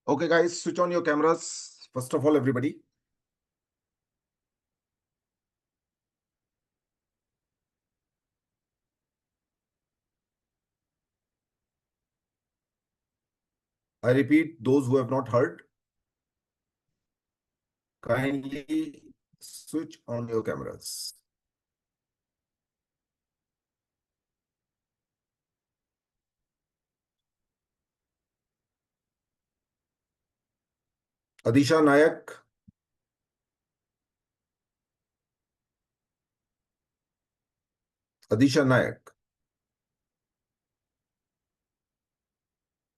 Okay, guys, switch on your cameras. First of all, everybody. I repeat, those who have not heard, kindly switch on your cameras. Adisha Nayak. Adisha Nayak.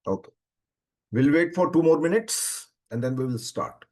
Okay. We'll wait for 2 more minutes and then we will start.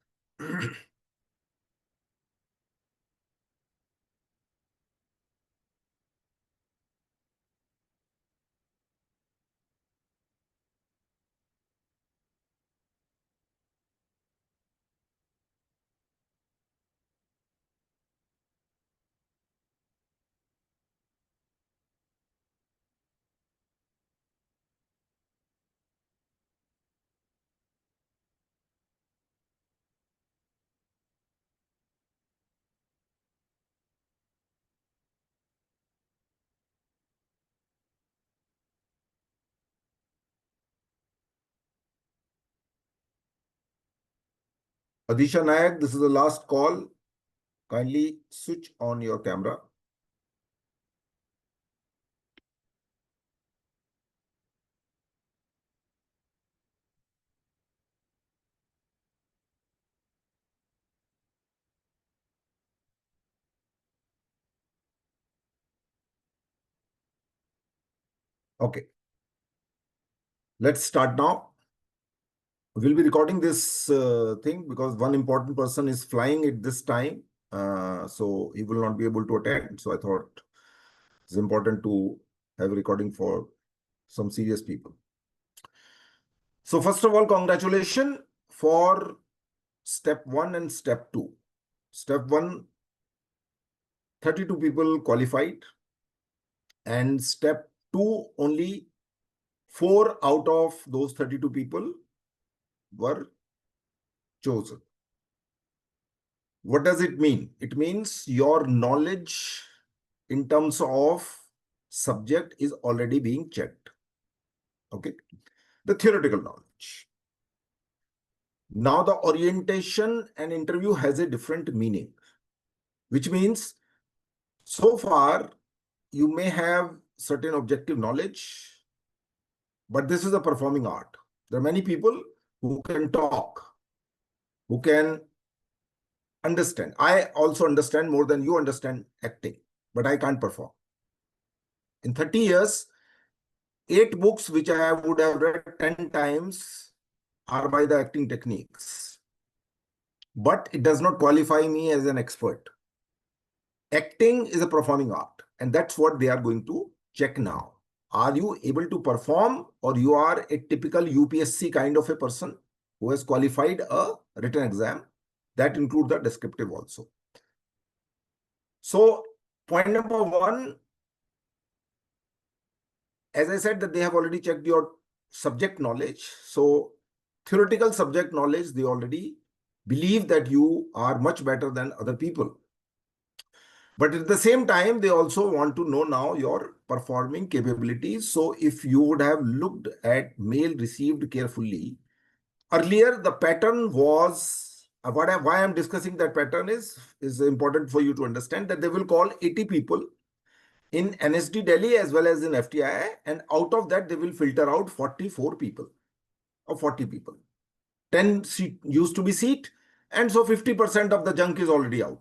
Adisha Nayak, this is the last call. Kindly switch on your camera. Okay. Let's start now. We'll be recording this thing because one important person is flying at this time. So he will not be able to attend. So I thought it's important to have a recording for some serious people. So first of all, congratulations for step 1 and step 2. Step 1, 32 people qualified. And step 2, only 4 out of those 32 people were chosen. What does it mean? It means your knowledge in terms of subject is already being checked. Okay. The theoretical knowledge. Now the orientation and interview has a different meaning, which means so far you may have certain objective knowledge, but this is a performing art. There are many people who can talk, who can understand. I also understand more than you understand acting, but I can't perform. In 30 years, 8 books which I would have read 10 times are by the acting techniques. But it does not qualify me as an expert. Acting is a performing art, and that's what they are going to check now. Are you able to perform, or you are a typical UPSC kind of a person who has qualified a written exam? That includes the descriptive also. So point number 1, as I said, that they have already checked your subject knowledge. So theoretical subject knowledge, they already believe that you are much better than other people. But at the same time, they also want to know now your performing capabilities. So if you would have looked at mail received carefully, earlier the pattern was, why I'm discussing that pattern is important for you to understand that they will call 80 people in NSD Delhi as well as in FTI, and out of that they will filter out 44 people or 40 people. 10 seat used to be seat, and so 50% of the junk is already out.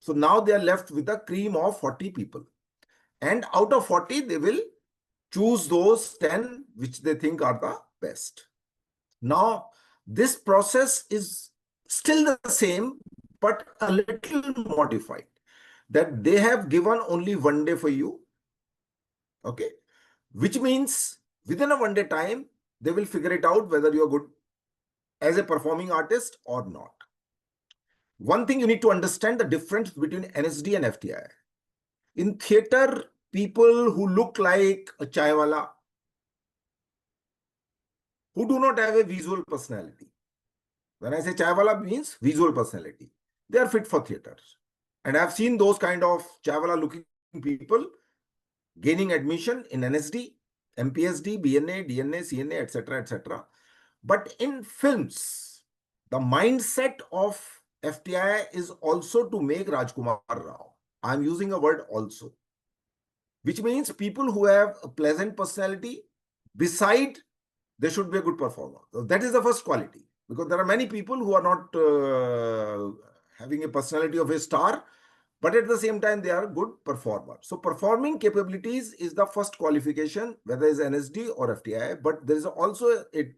So now they are left with a cream of 40 people. And out of 40, they will choose those 10 which they think are the best. Now, this process is still the same, but a little modified. That they have given only 1 day for you. Okay. Which means within a 1 day time, they will figure it out whether you are good as a performing artist or not. One thing you need to understand the difference between NSD and FTI. In theater, people who look like a chaiwala, who do not have a visual personality, When I say chai wala means visual personality. They are fit for theater. And I've seen those kind of chai wala looking people gaining admission in NSD, MPSD, BNA, DNA, CNA, etc., etc. But in films, the mindset of FTI is also to make Rajkumar Rao. I'm using a word also, which means people who have a pleasant personality, beside they should be a good performer. So that is the first quality, because there are many people who are not having a personality of a star, but at the same time they are good performer. So performing capabilities is the first qualification, whether it's NSD or FTI. But there is also a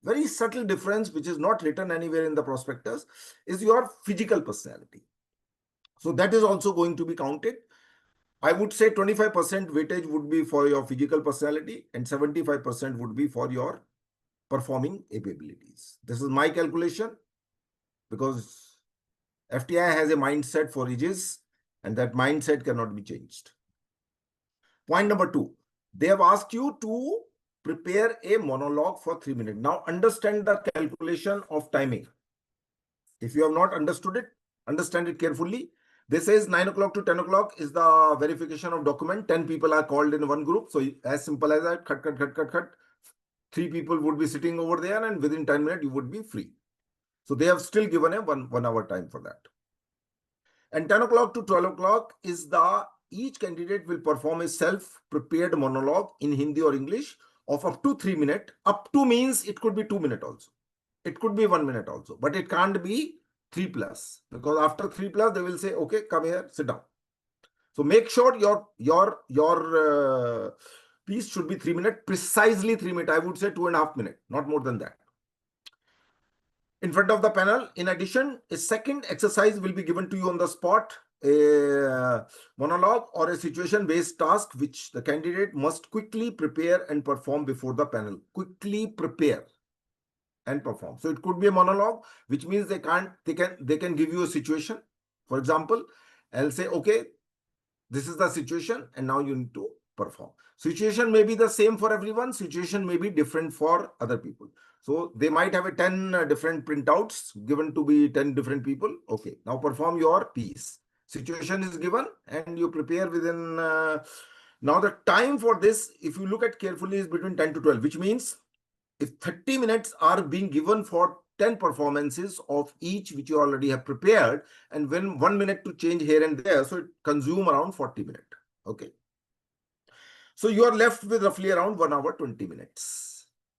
very subtle difference which is not written anywhere in the prospectus, is your physical personality. So that is also going to be counted. I would say 25% weightage would be for your physical personality and 75% would be for your performing abilities. This is my calculation, because FTI has a mindset for ages and that mindset cannot be changed. Point number 2, they have asked you to prepare a monologue for 3 minutes. Now understand the calculation of timing. If you have not understood it, understand it carefully. This says 9 o'clock to 10 o'clock is the verification of document. 10 people are called in one group. So as simple as that, cut, cut, cut, cut, cut. 3 people would be sitting over there and within 10 minutes you would be free. So they have still given a one hour time for that. And 10 o'clock to 12 o'clock is each candidate will perform a self-prepared monologue in Hindi or English of up to 3 minutes. Up to means it could be 2 minutes also. It could be 1 minute also, but it can't be 3 plus, because after 3 plus, they will say, okay, come here, sit down. So make sure your piece should be 3 minutes, precisely 3 minutes. I would say 2.5 minutes, not more than that. In front of the panel, in addition, a second exercise will be given to you on the spot, a monologue or a situation-based task which the candidate must quickly prepare and perform before the panel. Quickly prepare and perform. So it could be a monologue, which means they can give you a situation. For example, I'll say, okay, this is the situation and now you need to perform. Situation may be the same for everyone. Situation may be different for other people. So they might have a 10 different printouts given to be 10 different people. Okay, now perform your piece. Situation is given and you prepare within. Now the time for this, if you look at carefully, is between 10 to 12, which means if 30 minutes are being given for 10 performances of each which you already have prepared, and when 1 minute to change here and there, so it consume around 40 minutes. Okay. So you are left with roughly around 1 hour 20 minutes.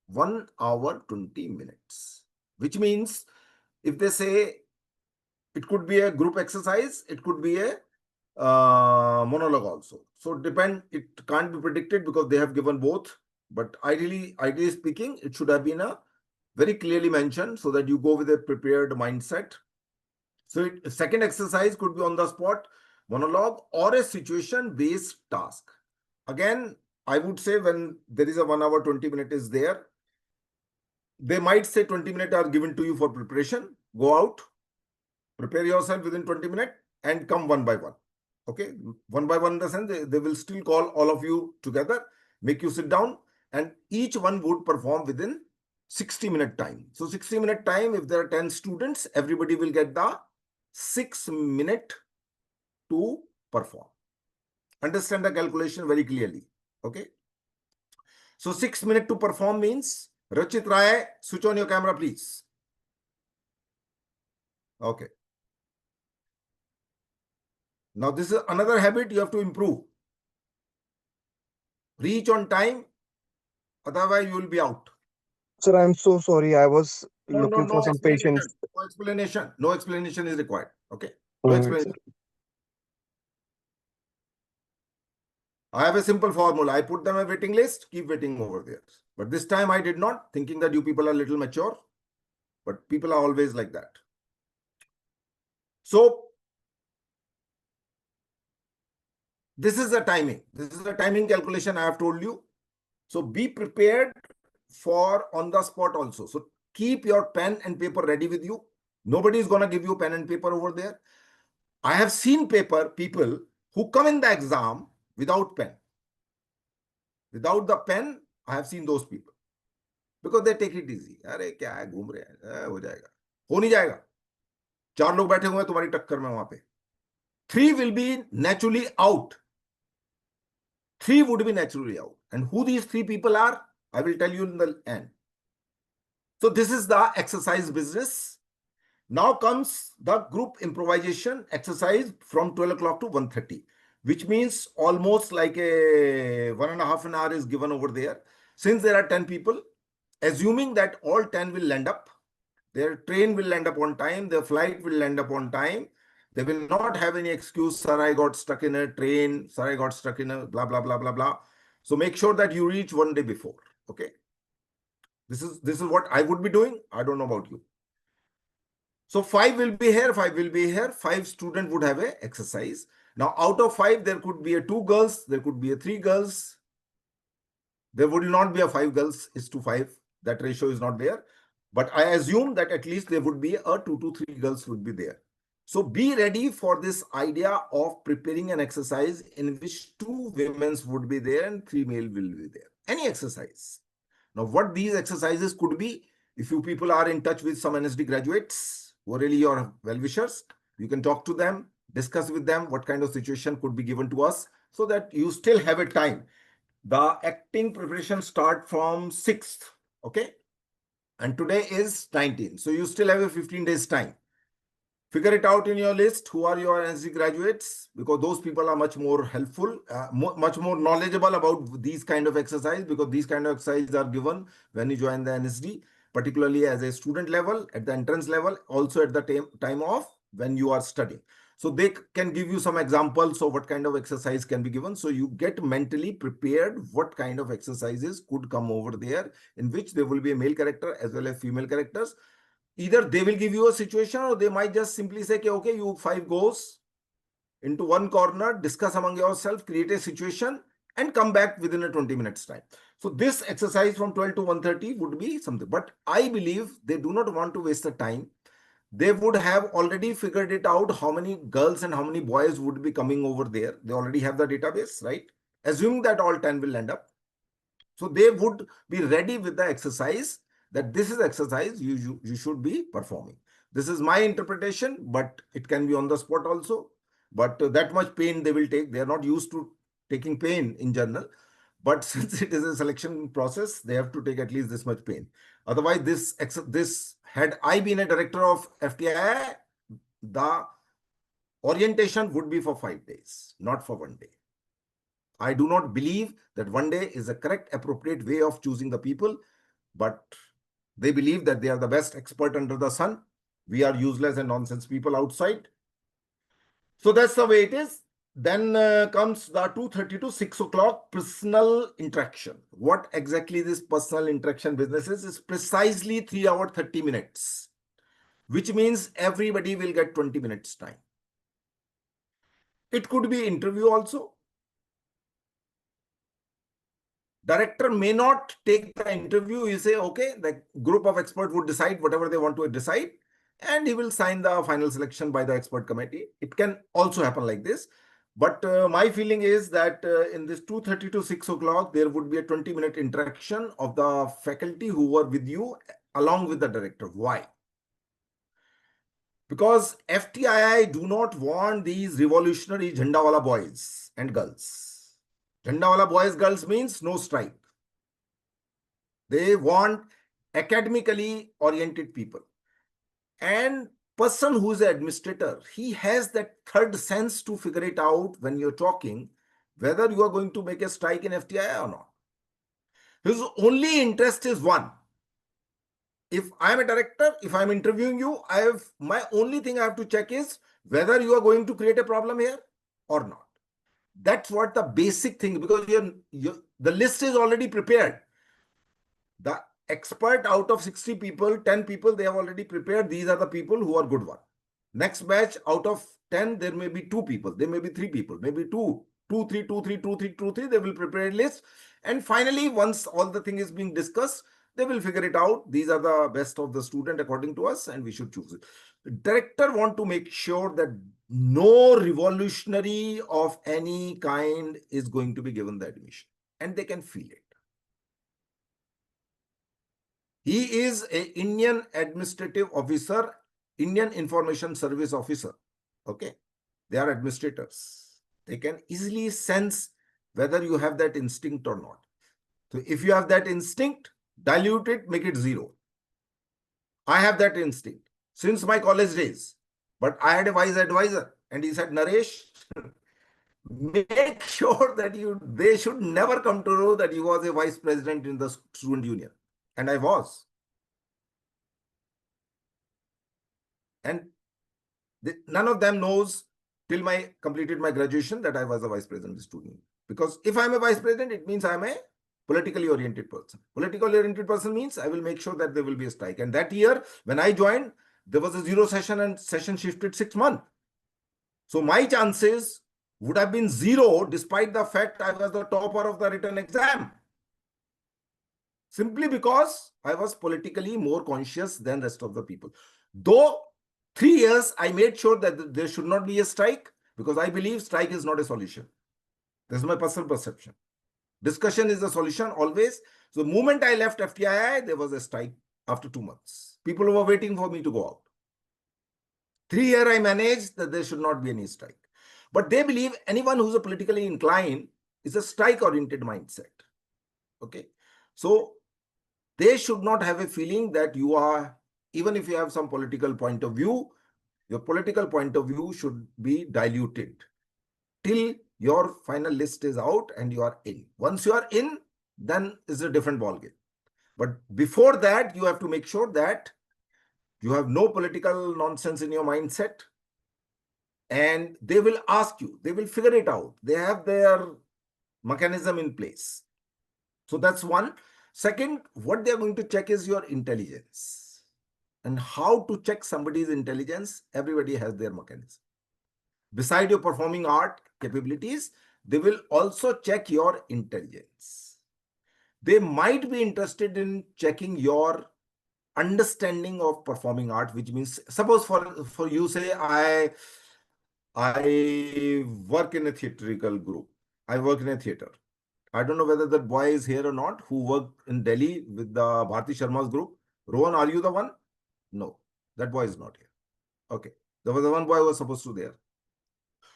1 hour 20 minutes, which means if they say it could be a group exercise, it could be a monologue also. So it can't be predicted because they have given both. But ideally speaking, it should have been a very clearly mentioned so that you go with a prepared mindset. So second exercise could be on the spot monologue or a situation-based task. Again, I would say when there is a 1 hour 20 minutes is there, they might say 20 minutes are given to you for preparation. Go out, prepare yourself within 20 minutes and come one by one. Okay, one by one in the sense they will still call all of you together, make you sit down, and each one would perform within 60-minute time. So 60-minute time, if there are 10 students, everybody will get the 6 minutes to perform. Understand the calculation very clearly. Okay. So 6 minutes to perform means, Rachit Rai, switch on your camera, please. Okay. Now this is another habit you have to improve. Reach on time, otherwise you will be out. Sir, I'm so sorry. I was looking No for some explanation. patience. No explanation. No explanation is required. Okay. No All right, sir. explanation. I have a simple formula. I put them a waiting list, keep waiting over there. But this time I did not, thinking that you people are a little mature. But people are always like that. So this is the timing. This is the timing calculation I have told you. So be prepared for on the spot also. So keep your pen and paper ready with you. Nobody is going to give you pen and paper over there. I have seen people who come in the exam without pen. Without the pen, I have seen those people. Because they take it easy. अरे क्या है घूम रहे हैं हो जाएगा. हो नहीं जाएगा, 4 लोग बैठे हुए हैं तुम्हारी टक्कर में वहां पे, 3 will be naturally out. 3 would be naturally out. And who these 3 people are, I will tell you in the end. So this is the exercise business. Now comes the group improvisation exercise from 12 o'clock to 1:30, which means almost like a 1.5 hours is given over there. Since there are 10 people, assuming that all 10 will land up, their train will land up on time, their flight will land up on time. They will not have any excuse, sir, I got stuck in a train, sir, I got stuck in a blah, blah, blah, blah, blah. So make sure that you reach one day before. Okay. This is what I would be doing. I don't know about you. So 5 will be here, 5 will be here. 5 student would have a exercise. Now out of 5, there could be a 2 girls, there could be a 3 girls. There would not be a 5 girls is to 5. That ratio is not there. But I assume that at least there would be a 2 to 3 girls would be there. So be ready for this idea of preparing an exercise in which 2 women would be there and 3 male will be there. Any exercise. Now, what these exercises could be, if you people are in touch with some NSD graduates who are really your well-wishers, you can talk to them, discuss with them what kind of situation could be given to us so that you still have a time. The acting preparation start from 6th, okay? And today is 19th. So you still have a 15 days time. Figure it out in your list. Who are your NSD graduates? Because those people are much more helpful, much more knowledgeable about these kind of exercise, because these kind of exercises are given when you join the NSD, particularly as a student level, at the entrance level, also at the time of when you are studying. So they can give you some examples of what kind of exercise can be given. So you get mentally prepared what kind of exercises could come over there, in which there will be a male character as well as female characters. Either they will give you a situation or they might just simply say, okay, you 5 goes into one corner, discuss among yourself, create a situation and come back within a 20 minutes time. So this exercise from 12 to 1:30 would be something. But I believe they do not want to waste the time. They would have already figured it out how many girls and how many boys would be coming over there. They already have the database, right? Assuming that all 10 will end up. So they would be ready with the exercise, that this is exercise you should be performing. This is my interpretation, but it can be on the spot also. But that much pain they will take. They are not used to taking pain in general. But since it is a selection process, they have to take at least this much pain. Otherwise, this had I been a director of FTI, the orientation would be for 5 days, not for 1 day. I do not believe that 1 day is a correct, appropriate way of choosing the people, but they believe that they are the best expert under the sun. We are useless and nonsense people outside. So that's the way it is. Then comes the 2:30 to 6 o'clock personal interaction. What exactly this personal interaction business is precisely 3 hours 30 minutes, which means everybody will get 20 minutes time. It could be interview also. Director may not take the interview. You say, okay, the group of experts would decide whatever they want to decide, and he will sign the final selection by the expert committee. It can also happen like this. But my feeling is that in this 2:30 to 6 o'clock, there would be a 20-minute interaction of the faculty who were with you along with the director. Why? Because FTII do not want these revolutionary Jhandawala boys and girls. Jhandawala boys, girls means no strike. They want academically oriented people. And person who is an administrator, he has that third sense to figure it out when you're talking, whether you are going to make a strike in FTI or not. His only interest is one. If I'm a director, if I'm interviewing you, my only thing I have to check is whether you are going to create a problem here or not. That's what the basic thing, because the list is already prepared. The expert out of 60 people, 10 people, they have already prepared. These are the people who are good one. Next batch out of 10, there may be 2 people, there may be 3 people, maybe 2, 2, 3, 2, 3, 2, 3, 2, 3. They will prepare a list. And finally, once all the thing is being discussed, they will figure it out. These are the best of the student according to us, and we should choose it. The director want to make sure that no revolutionary of any kind is going to be given the admission, and they can feel it. He is a Indian administrative officer, Indian Information Service officer. Okay. They are administrators. They can easily sense whether you have that instinct or not. So if you have that instinct, dilute it, make it zero. I have that instinct since my college days. But I had a wise advisor and he said, Naresh, make sure that they should never come to know that you was a vice president in the student union. And I was. And none of them knows till I completed my graduation that I was a vice president of the student union. Because if I'm a vice president, it means I'm a politically oriented person. Politically oriented person means I will make sure that there will be a strike. And that year, when I joined, there was a zero session and session shifted 6 months. So my chances would have been zero despite the fact I was the topper of the written exam. Simply because I was politically more conscious than rest of the people. Though 3 years, I made sure that there should not be a strike because I believe strike is not a solution. This is my personal perception. Discussion is the solution always. So the moment I left FTII, there was a strike after 2 months. People were waiting for me to go out. 3 years I managed that there should not be any strike. But they believe anyone who's a politically inclined is a strike-oriented mindset. Okay. So they should not have a feeling that you are, even if you have some political point of view, your political point of view should be diluted till your final list is out and you are in. Once you are in, then it's a different ballgame. But before that, you have to make sure that you have no political nonsense in your mindset. And they will ask you, they will figure it out. They have their mechanism in place. So that's one. Second, what they're going to check is your intelligence. And how to check somebody's intelligence, everybody has their mechanism. Beside your performing art capabilities, they will also check your intelligence. They might be interested in checking your understanding of performing art, which means, suppose for you say, I work in a theatrical group. I work in a theater. I don't know whether that boy is here or not, who worked in Delhi with the Bharti Sharma's group. Rohan, are you the one? No, that boy is not here. Okay. There was the one boy who was supposed to there.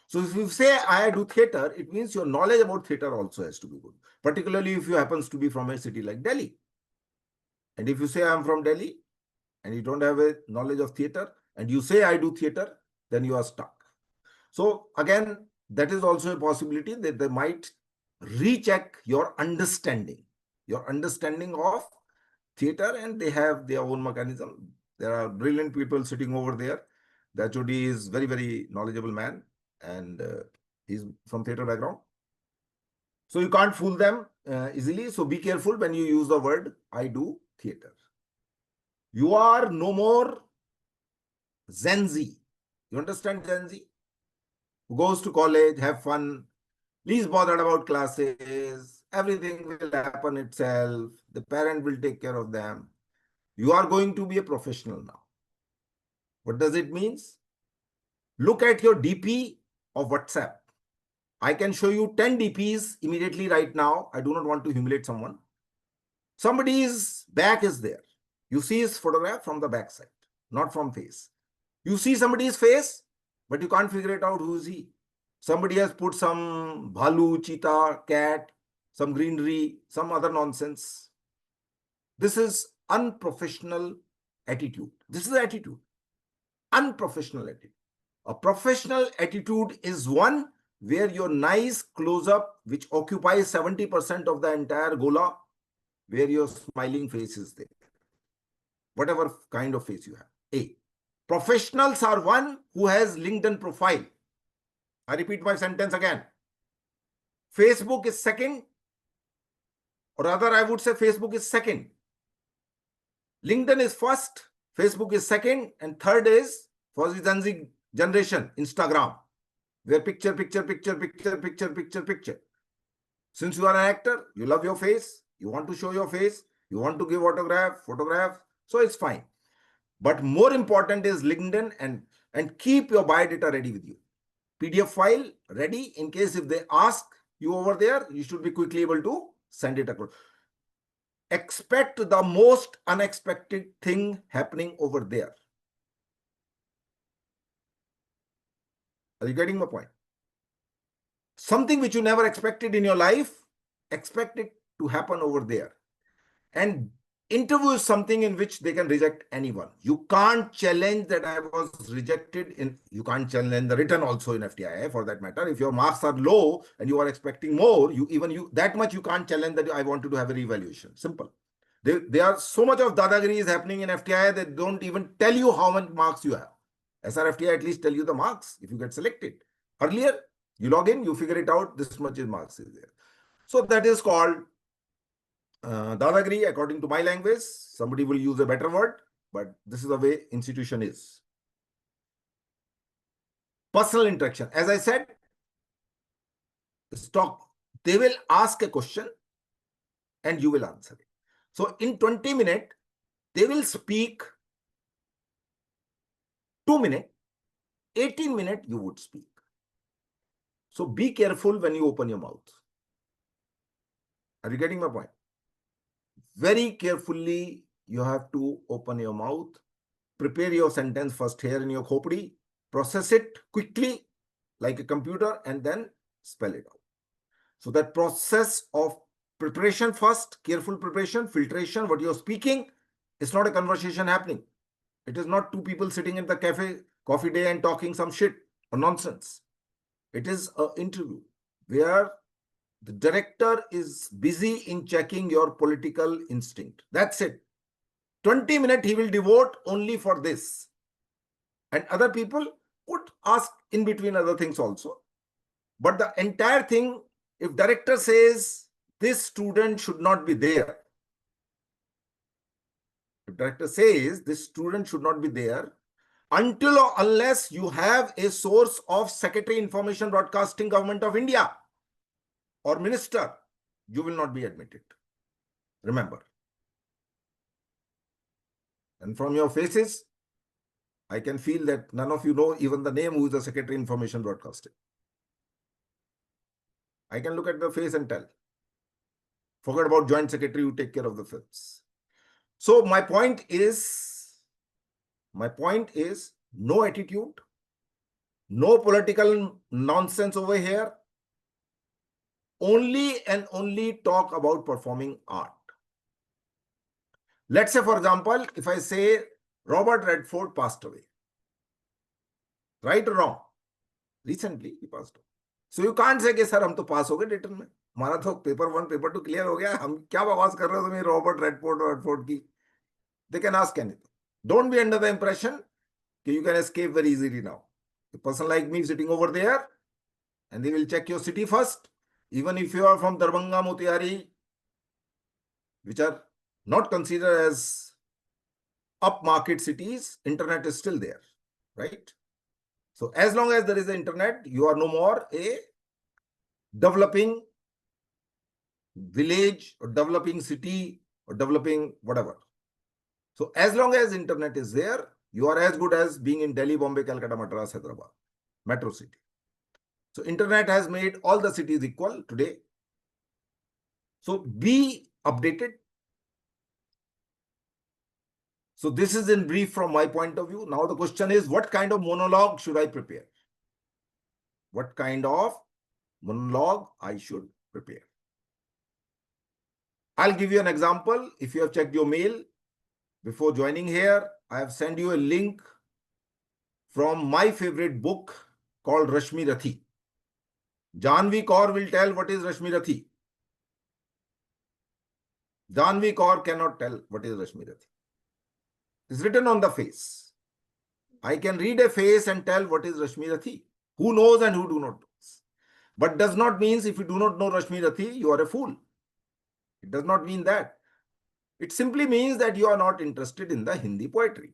So if you say I do theater, it means your knowledge about theater also has to be good, particularly if you happens to be from a city like Delhi. And if you say I'm from Delhi and you don't have a knowledge of theater and you say I do theater, then you are stuck. So again, that is also a possibility that they might recheck your understanding of theater, and they have their own mechanism. There are brilliant people sitting over there. The HOD is very, very knowledgeable man, and he's from theater background. So you can't fool them easily. So be careful when you use the word I do theater. You are no more Gen Z. You understand Gen Z? Who goes to college, have fun, least bothered about classes, everything will happen itself. The parent will take care of them. You are going to be a professional now. What does it mean? Look at your DP of WhatsApp. I can show you 10 DPs immediately right now. I do not want to humiliate someone. Somebody's back is there. You see his photograph from the back side, not from face. You see somebody's face, but you can't figure it out who is he. Somebody has put some bhalu, cheetah, cat, some greenery, some other nonsense. This is unprofessional attitude. This is attitude. Unprofessional attitude. A professional attitude is one where your nice close-up, which occupies 70% of the entire gola, where your smiling face is there. Whatever kind of face you have. A. Professionals are one who has LinkedIn profile. I repeat my sentence again. Facebook is second, or rather I would say Facebook is second. LinkedIn is first, Facebook is second, and third is for the Gen Z generation, Instagram, where picture. Since you are an actor, you love your face, you want to show your face, you want to give photograph, so it's fine. But more important is LinkedIn, and keep your biodata ready with you. PDF file ready in case if they ask you over there, you should be quickly able to send it across. expect the most unexpected thing happening over there. Are you getting my point? Something which you never expected in your life, expect it to happen over there. And interview is something in which they can reject anyone. You can't challenge that I was rejected in, you can't challenge the written also in FTI for that matter. If your marks are low and you are expecting more, you that much you can't challenge that I wanted to have a reevaluation. Simple. There are so much of dadagiri is happening in FTI that don't even tell you how much marks you have. SRFTI at least tell you the marks if you get selected. Earlier, you log in, you figure it out, this much is marks is there. So that is called dadagiri according to my language. Somebody will use a better word, but this is the way institution is. Personal interaction. As I said, stop. They will ask a question and you will answer it. So in 20 minutes, they will speak 2 minutes, 18 minutes you would speak. So be careful when you open your mouth. Are you getting my point? Very carefully, you have to open your mouth. Prepare your sentence first here in your khopdi. Process it quickly like a computer and then spell it out. So that process of preparation first, careful preparation, filtration, what you're speaking, it's not a conversation happening. It is not two people sitting in the cafe, coffee day and talking some shit or nonsense. It is an interview where the director is busy in checking your political instinct. That's it. 20 minutes he will devote only for this. And other people could ask in between other things also. But the entire thing, if director says this student should not be there, if director says this student should not be there, until or unless you have a source of Secretary Information Broadcasting Government of India or minister, you will not be admitted. Remember. And from your faces, I can feel that none of you know even the name who is the Secretary Information Broadcasting. I can look at the face and tell. Forget about Joint Secretary who take care of the films. So my point is no attitude, no political nonsense over here. Only and only talk about performing art. Let's say, for example, if I say Robert Redford passed away, right or wrong? Recently he passed away. So you can't say, sir, हम तो पास हो गए return में, हमारा तो paper 1 paper 2 clear हो गया, हम क्या बकवास कर रहे हो तुम्हें रॉबर्ट रेडफोर्ड की. They can ask anything. Don't be under the impression that you can escape very easily now. A person like me sitting over there, and they will check your city first. Even if you are from Darbhanga, Motihari, which are not considered as upmarket cities, internet is still there, right? So as long as there is the internet, you are no more a developing village or developing city or developing whatever. So as long as internet is there, you are as good as being in Delhi, Bombay, Calcutta, Madras, Hyderabad, metro city. So internet has made all the cities equal today. So be updated. So this is in brief from my point of view. Now the question is, what kind of monologue should I prepare? What kind of monologue I should prepare? I'll give you an example. If you have checked your mail before joining here, I have sent you a link from my favorite book called Rashmi Rathi. Janvi Kaur will tell what is Rashmi Rathi. Janvi Kaur cannot tell what is Rashmi Rathi. It's written on the face. I can read a face and tell what is Rashmi Rathi. Who knows and who do not know. But does not mean if you do not know Rashmi Rathi, you are a fool. It does not mean that. It simply means that you are not interested in the Hindi poetry.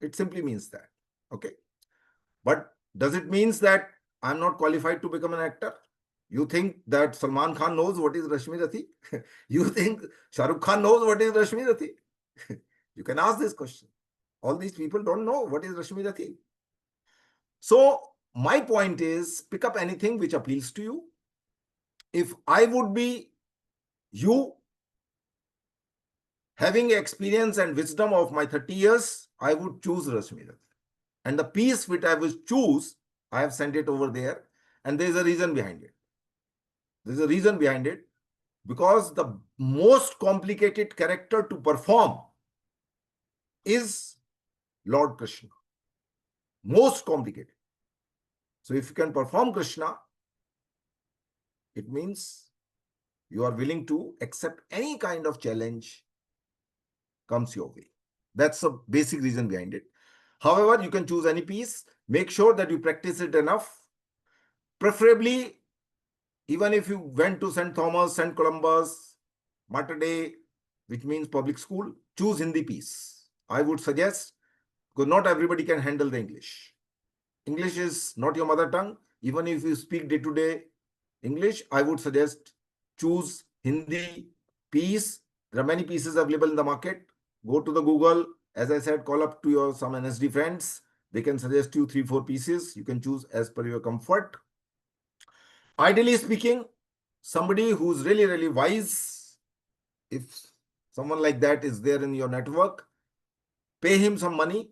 It simply means that. Okay. But does it mean that I'm not qualified to become an actor? You think that Salman Khan knows what is Rashmi Rathi? You think Shah Rukh Khan knows what is Rashmi Rathi? You can ask this question. All these people don't know what is Rashmi Rathi. So my point is, pick up anything which appeals to you. If I would be you, Having experience and wisdom of my 30 years, I would choose Rashmi. And the piece which I will choose, I have sent it over there. And there is a reason behind it. There is a reason behind it because the most complicated character to perform is Lord Krishna. Most complicated. So if you can perform Krishna, it means you are willing to accept any kind of challenge comes your way. That's the basic reason behind it. However, you can choose any piece. Make sure that you practice it enough. Preferably, even if you went to St. Thomas, St. Columbus, Mater Dei, which means public school, choose Hindi piece. I would suggest, because not everybody can handle the English. English is not your mother tongue. Even if you speak day-to-day English, I would suggest choose Hindi piece. There are many pieces available in the market. Go to the Google. As I said, call up to your some NSD friends. They can suggest you 3-4 pieces. You can choose as per your comfort. Ideally speaking, somebody who's really, really wise, if someone like that is there in your network, pay him some money.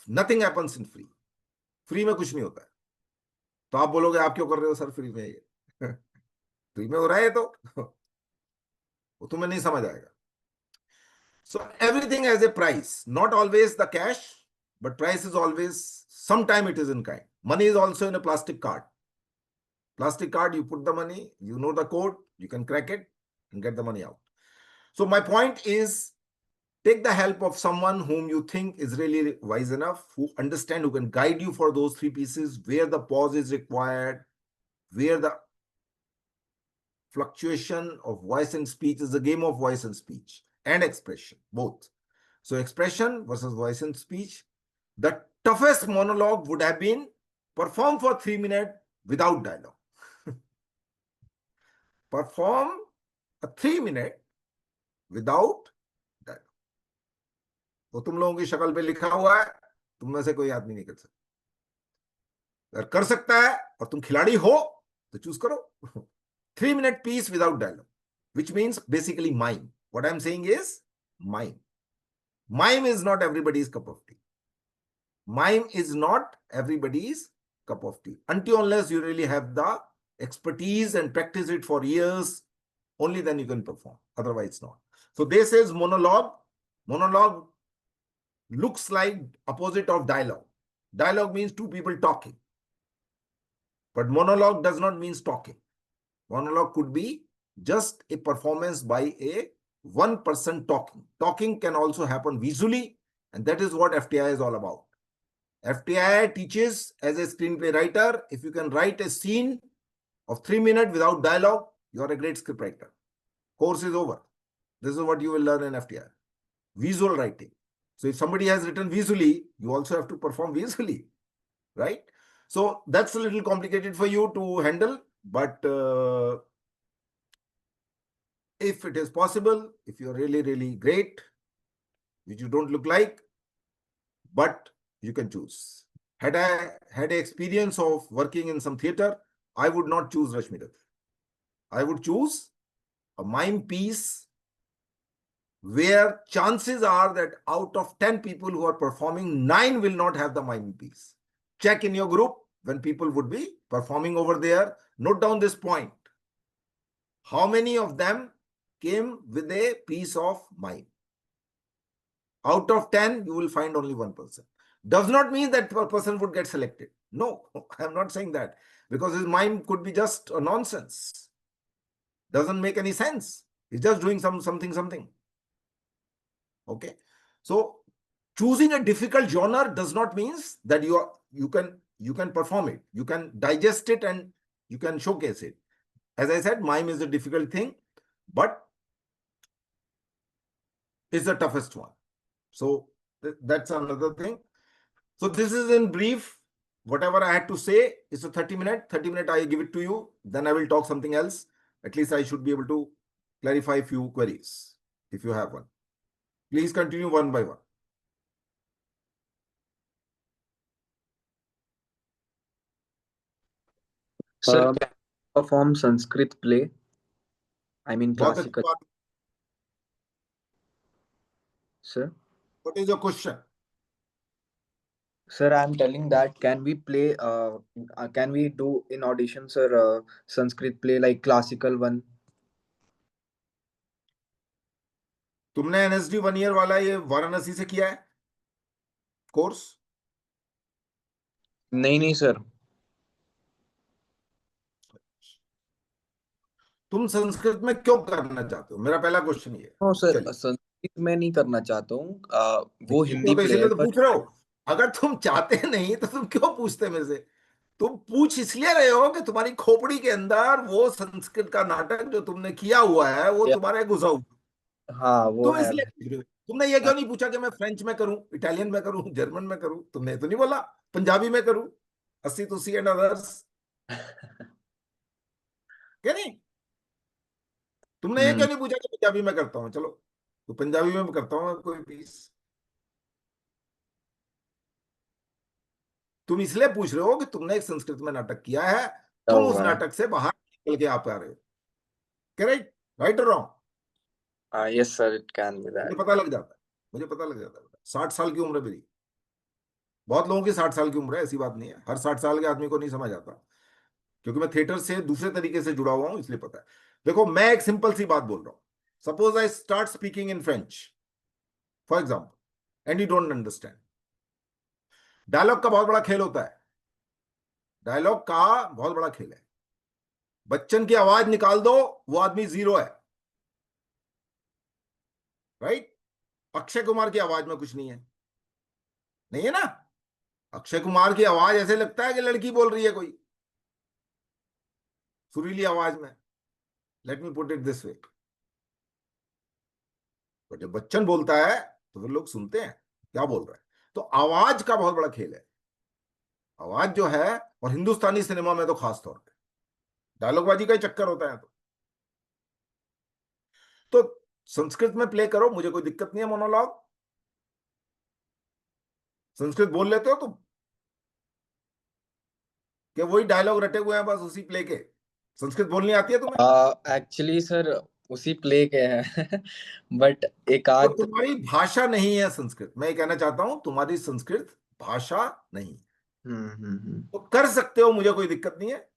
Nothing happens in free. Free में कुछ नहीं होता है. तो आप बोलोगे आप क्यों कर रहे हो सर फ्री में ये फ्री में हो रहा है तो वो तुम्हें नहीं समझ आएगा. So everything has a price, not always the cash, but price is always, sometime it is in kind. Money is also in a plastic card. Plastic card, you put the money, you know the code, you can crack it and get the money out. So my point is, take the help of someone whom you think is really wise enough, who understand, who can guide you for those 3 pieces, where the pause is required, where the fluctuation of voice and speech is a game of voice and speech and expression, both. So expression versus voice and speech. The toughest monologue would have been perform for 3 minutes without dialogue. Perform a 3 minute without dialogue. वो तुम लोगों की शक्ल पे लिखा हुआ है, तुम में से कोई आदमी नहीं कर सकता. अगर कर सकता है और तुम खिलाड़ी हो तो चूज करो. 3 minute piece without dialogue, which means basically mime. What I'm saying is mime. Mime is not everybody's cup of tea. Mime is not everybody's cup of tea. Until unless you really have the expertise and practice it for years, only then you can perform. Otherwise, not. So this is monologue. Monologue looks like opposite of dialogue. Dialogue means 2 people talking. But monologue does not mean talking. Monologue could be just a performance by a one person talking. Talking can also happen visually, and that is what FTI is all about. FTI teaches as a screenplay writer, if you can write a scene of 3 minutes without dialogue, you are a great scriptwriter. Course is over. This is what you will learn in FTI. Visual writing. So if somebody has written visually, you also have to perform visually, right? So that's a little complicated for you to handle, but if it is possible, if you're really, really great, which you don't look like, but you can choose. Had I had experience of working in some theater, I would not choose Rashmi Dutt. I would choose a mime piece where chances are that out of 10 people who are performing, 9 will not have the mime piece. Check in your group when people would be performing over there. Note down this point. How many of them came with a piece of mime? Out of 10, you will find only 1 person. Does not mean that person would get selected. No, I'm not saying that. Because his mime could be just a nonsense. Doesn't make any sense. He's just doing something. Okay. So choosing a difficult genre does not mean that you can perform it. You can digest it and you can showcase it. As I said, mime is a difficult thing, but it's the toughest one. So that's another thing. So this is in brief. Whatever I had to say is a 30-minute. 30-minute I give it to you. Then I will talk something else. At least I should be able to clarify a few queries if you have one. Please continue one by one. Sir, can you perform Sanskrit play? I mean बहुत अच्छी classical. बात. Sir. What is your question? Sir, I'm telling that can we do in audition, sir, Sanskrit play like classical one? तुमने NSD 1 year वाला ये वाराणसी से किया है course? नहीं नहीं सर। तुम संस्कृत में क्यों करना चाहते हो, मेरा पहला क्वेश्चन ये है। नो सर, चलिए, संस्कृत में नहीं करना चाहता हूँ। वो नहीं क्यों, हिंदी तो प्ले इसीलिए है तो पर। पूछ रहे हो। अगर तुम चाहते नहीं तो तुम क्यों पूछते मेरे से? तुम पूछ इसलिए रहे हो कि तुम्हारी खोपड़ी के अंदर वो संस्कृत का नाटक जो तुमने किया हुआ है वो तुम्हारे घुसा हुआ है। हाँ वो तुम है इसलिए भाई। पूछ रहे हो। तुमने ये हाँ, क्यों नहीं पूछा कि मैं फ्रेंच में करूं, इटालियन में करूं, जर्मन में करूं? तुमने तो नहीं बोला पंजाबी में करूं, अस्सी तुसी एंड अदर्स, क्या नहीं? तुमने ये क्यों हम्म। नहीं पूछा कि पंजाबी में करता हूँ? चलो, तो पंजाबी में करता हूँ मैं कोई पीस। तुम इसलिए पूछ रहे हो कि तुमने एक संस्कृत में नाटक किया है, क्या तुम उस हुआ है? नाटक से बाहर निकल के आ पा रहे हो। करेक्ट? राइट और wrong? Yes sir, it can be मुझे दैट। पता लग जाता है, मुझे पता लग जाता है। 60 साल की उम्र मेरी, बहुत लोगों की 60 साल की उम्र है, ऐसी बात नहीं है। हर 60 साल के आदमी को नहीं समझ आता, क्योंकि मैं थिएटर से दूसरे तरीके से जुड़ा हुआ हूं, इसलिए पता है। देखो, मैं एक सिंपल सी बात बोल रहा हूं। Suppose I start speaking in French, for example, and you don't understand. Dialogue का बहुत बड़ा खेल होता है, डायलॉग का बहुत बड़ा खेल है। बच्चन की आवाज निकाल दो, वो आदमी जीरो है। राइट? अक्षय कुमार की आवाज में कुछ नहीं है, नहीं है ना? अक्षय कुमार की आवाज ऐसे लगता है कि लड़की बोल रही है कोई, सुरीली आवाज में। Let me put it this way. तो जब बच्चन बोलता है तो फिर लोग सुनते हैं क्या बोल रहा है। तो आवाज का बहुत बड़ा खेल है, आवाज जो है। और हिंदुस्तानी सिनेमा में तो खास तौर पे डायलॉगबाजी का ही चक्कर होता है। तो संस्कृत में प्ले करो, मुझे कोई दिक्कत नहीं है। मोनोलॉग संस्कृत बोल लेते हो तुम, कि वही डायलॉग रटे हुए हैं बस उसी प्ले के? संस्कृत बोलनी आती है तुम्हें? एक्चुअली सर, उसी प्ले के हैं बट एक तो आध। तुम्हारी भाषा नहीं है संस्कृत, मैं ये कहना चाहता हूं, तुम्हारी संस्कृत भाषा नहीं है। हम्म। तो कर सकते हो, मुझे कोई दिक्कत नहीं है।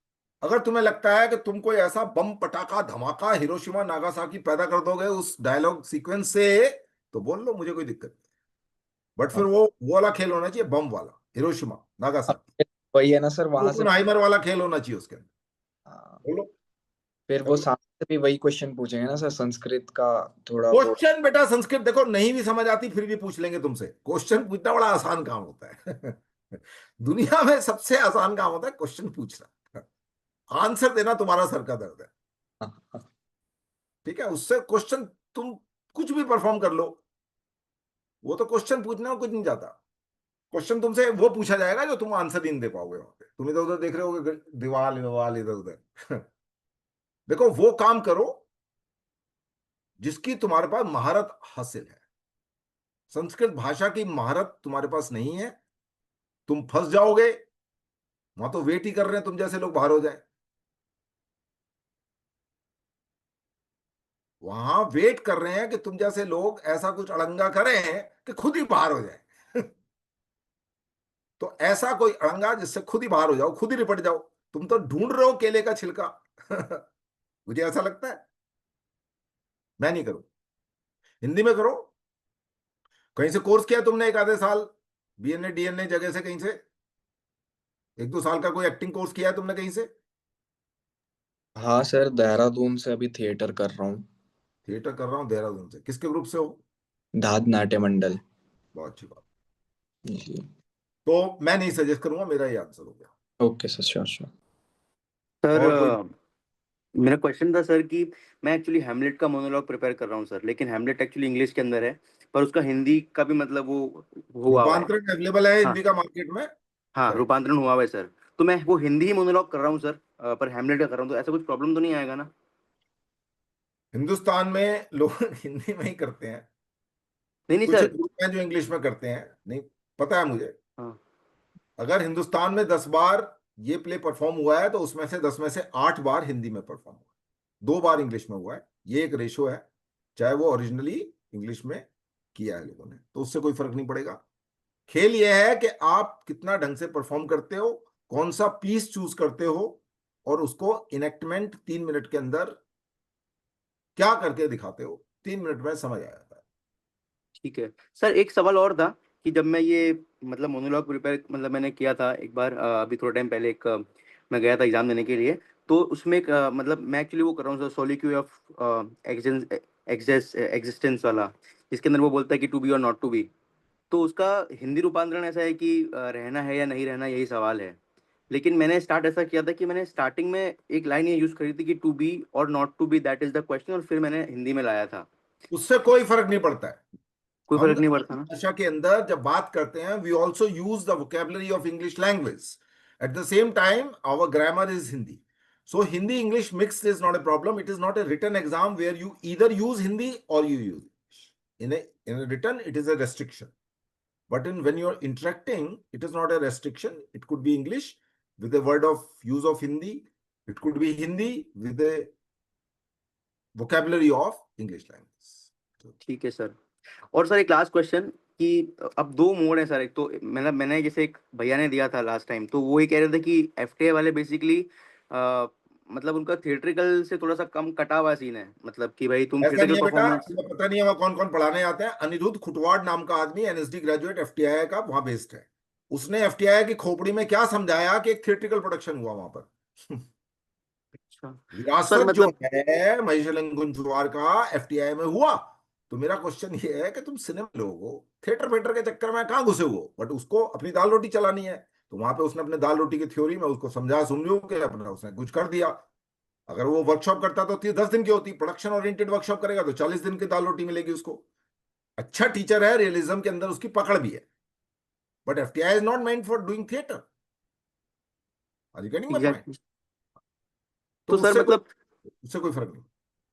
अगर तुम्हें लगता है कि तुम कोई ऐसा बम पटाखा धमाका हिरोशिमा नागासाकी पैदा कर दोगे उस डायलॉग सीक्वेंस से, तो बोल लो, मुझे कोई दिक्कत नहीं। बट फिर हाँ, वो वाला खेल होना चाहिए, बम वाला, हिरोशिमा नागासाकी। वही है ना सर, वहां से। ओपनहाइमर वाला खेल होना चाहिए उसके अंदर। हाँ, बोलो, फिर कर वो लो। सामने से भी वही क्वेश्चन पूछेंगे ना सर, संस्कृत का थोड़ा वो। क्वेश्चन बेटा संस्कृत देखो नहीं भी समझ आती फिर भी पूछ लेंगे तुमसे। क्वेश्चन पूछना बड़ा आसान काम होता है दुनिया में सबसे आसान काम होता है क्वेश्चन पूछना। आंसर देना तुम्हारा सर का दर्द है। हाँ, ठीक है? उससे क्वेश्चन तुम कुछ भी परफॉर्म कर लो, वो तो क्वेश्चन पूछने में कुछ नहीं जाता। क्वेश्चन तुमसे वो पूछा जाएगा जो तुम आंसर ही नहीं दे पाओगे वहां पे। तुम इधर उधर देख रहे होगे, दीवाल विवाल इधर उधर देखो, वो काम करो जिसकी तुम्हारे पास महारत हासिल है। संस्कृत भाषा की महारत तुम्हारे पास नहीं है, तुम फंस जाओगे। वहां तो वेट ही कर रहे हैं तुम जैसे लोग बाहर हो जाए। वहां वेट कर रहे हैं कि तुम जैसे लोग ऐसा कुछ अड़ंगा करें कि खुद ही बाहर हो जाए तो ऐसा कोई अड़ंगा जिससे खुद ही बाहर हो जाओ, खुद ही निपट जाओ। तुम तो ढूंढ रहे हो केले का छिलका मुझे ऐसा लगता है। मैं नहीं करूं, हिंदी में करो। कहीं से कोर्स किया तुमने एक आधे साल, बीएनए डीएनए जगह से कहीं से? 1-2 साल का कोई एक्टिंग कोर्स किया है तुमने कहीं से? हाँ सर, देहरादून से अभी थिएटर कर रहा हूँ। थिएटर कर रहा हूँ देहरादून से, किसके ग्रुप से हो? दाद नाट्य मंडल। बहुत अच्छी बात। जी। तो मैं नहीं सजेस्ट करूंगा, मेरा ही आंसर हो गया। Okay sir, sure sure. Sir, और कोई? मेरा क्वेश्चन था सर कि मैं एक्चुअली हैमलेट का मोनोलॉग प्रिपेयर कर रहा हूँ सर, लेकिन हैमलेट एक्चुअली इंग्लिश के अंदर है, पर उसका हिंदी का भी मतलब वो हुआ हुआ है। रूपांतरण अवेलेबल है हाँ। हिंदी का मार्केट में। हाँ, करेक्ट। रूपांतरण हुआ हुआ है सर। तो मैं वो हिंदी ही मोनोलॉग कर रहा हूँ सर, पर हैमलेट का कर रहा हूँ, तो ऐसा कुछ प्रॉब्लम तो नहीं आएगा ना? हिंदुस्तान में लोग हिंदी में ही करते हैं, नहीं नहीं कुछ सर। ग्रुप हैं जो इंग्लिश में करते हैं, नहीं पता है मुझे। हाँ। अगर हिंदुस्तान में 10 बार ये प्ले परफॉर्म हुआ है तो उसमें से 10 में से 8 बार हिंदी में परफॉर्म हुआ है, 2 बार इंग्लिश में हुआ है। ये एक रेशो है, चाहे वो ओरिजिनली इंग्लिश में किया है लोगों ने, तो उससे कोई फर्क नहीं पड़ेगा। खेल यह है कि आप कितना ढंग से परफॉर्म करते हो, कौन सा पीस चूज करते हो, और उसको इनेक्टमेंट 3 मिनट के अंदर क्या करके दिखाते हो, 3 मिनट में समझ आ जाता है। ठीक है सर, एक सवाल और था कि जब मैं ये मतलब मोनोलॉग प्रिपेयर मतलब मैंने किया था एक बार, अभी थोड़ा टाइम पहले एक मैं गया था एग्जाम देने के लिए। तो उसमें एक मतलब मैं एक्चुअली वो कर रहा हूँ सर, सॉलिक्यूड ऑफ एग्जिस्टेंस वाला, जिसके अंदर वो बोलता है कि टू बी और नॉट टू बी। तो उसका हिंदी रूपांतरण ऐसा है कि रहना है या नहीं रहना, यही सवाल है। लेकिन मैंने स्टार्ट ऐसा किया था कि मैंने स्टार्टिंग में एक लाइन ये यूज करी थी कि टू बी और not to be that is the question, और फिर मैंने हिंदी में लाया था। उससे कोई फर्क नहीं पड़ता है। कोई हम फर्क नहीं पड़ता ना? भाषा के अंदर जब बात करते हैं, we also use the vocabulary of English language, at the same time our grammar is Hindi. So Hindi English mixed is not a problem. It is not a written exam where you either use Hindi or you use English. In a written, it is a restriction. But when you're interacting, it is not a restriction. It could be English with a word of use of Hindi. It could be Hindi with a vocabulary of English language. So, ठीक है sir. और sir एक last question कि अब दो mode है sir. एक तो मतलब मैंने जैसे एक भैया ने दिया था लास्ट टाइम, तो वो ये कह रहे थे कि एफटीए वाले बेसिकली मतलब उनका थिएट्रिकल से थोड़ा सा कम कटा हुआ सीन है, मतलब कि भाई तुम ऐसा नहीं थिएट्रिकल है बेटा, परफॉर्मेंस। तुम्हें पता नहीं है वहां कौन कौन पढ़ाने आते हैं। अनिरुद्ध खुटवाड़ नाम का आदमी, एनएसडी ग्रेजुएट, एफटीआई का वहां बेस्ड है। उसने एफटीआई की खोपड़ी में क्या समझाया कि एक थिएट्रिकल प्रोडक्शन हुआ वहां पर। अच्छा सर, विरासत जो मतलब है महेशलिंग गुंजवार का एफटीआई में हुआ। तो मेरा क्वेश्चन ये है कि तुम सिनेमा लोग हो, थिएटर वेटर के चक्कर में कहाँ घुसे हो, बट उसको अपनी दाल रोटी चलानी है। तो वहां पे उसने अपने दाल रोटी की थ्योरी में उसको समझा समझू के अपना उसने कुछ कर दिया। अगर वो वर्कशॉप करता तो 10 दिन की होती, प्रोडक्शन ओरिएंटेड वर्कशॉप करेगा तो 40 दिन की दाल रोटी मिलेगी उसको। अच्छा टीचर है, रियलिज्म के अंदर उसकी पकड़ भी है। But FTI is not meant for doing theatre. Are you getting my point? Exactly. तो तो सर मतलब उससे कोई फर्क नहीं।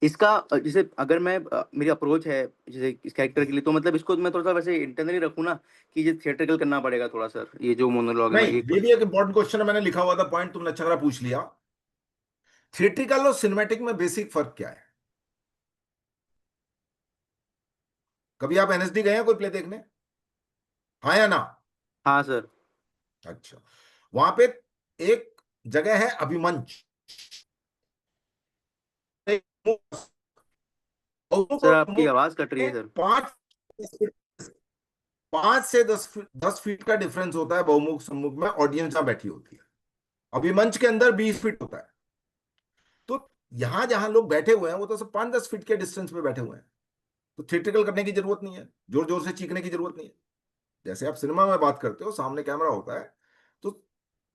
इसका जैसे अगर मैं मेरी अप्रोच है जैसे इस कैरेक्टर के लिए, तो मतलब इसको मैं थोड़ा सा वैसे इंटरनली रखूँ ना, कि ये थिएट्रिकल करना पड़ेगा थोड़ा सर, ये जो मोनोलॉग है मैं नहीं, एक। ये भी एक इंपॉर्टेंट क्वेश्चन है, मैंने लिखा हुआ था पॉइंट, तुमने अच्छा करा पूछ लिया। थिएट्रिकल और सिनेमैटिक में बेसिक फर्क क्या है? कभी आप एनएसडी गए हैं कोई प्ले देखने? हाँ या ना? हाँ सर। अच्छा। वहां पे एक जगह है अभिमंच। सर आपकी आवाज कट रही है सर। पांच 5 से 10 फीट 10 फीट का डिफरेंस होता है बहुमुख सम्मुख में, ऑडियंस जहां बैठी होती है। अभिमंच के अंदर 20 फीट होता है। तो यहां जहां लोग बैठे हुए हैं वो तो सब 5-10 फीट के डिस्टेंस पे बैठे हुए हैं। तो थिएट्रिकल करने की जरूरत नहीं है, जोर जोर से चीखने की जरूरत नहीं है। जैसे आप सिनेमा में बात करते हो, सामने कैमरा होता है, तो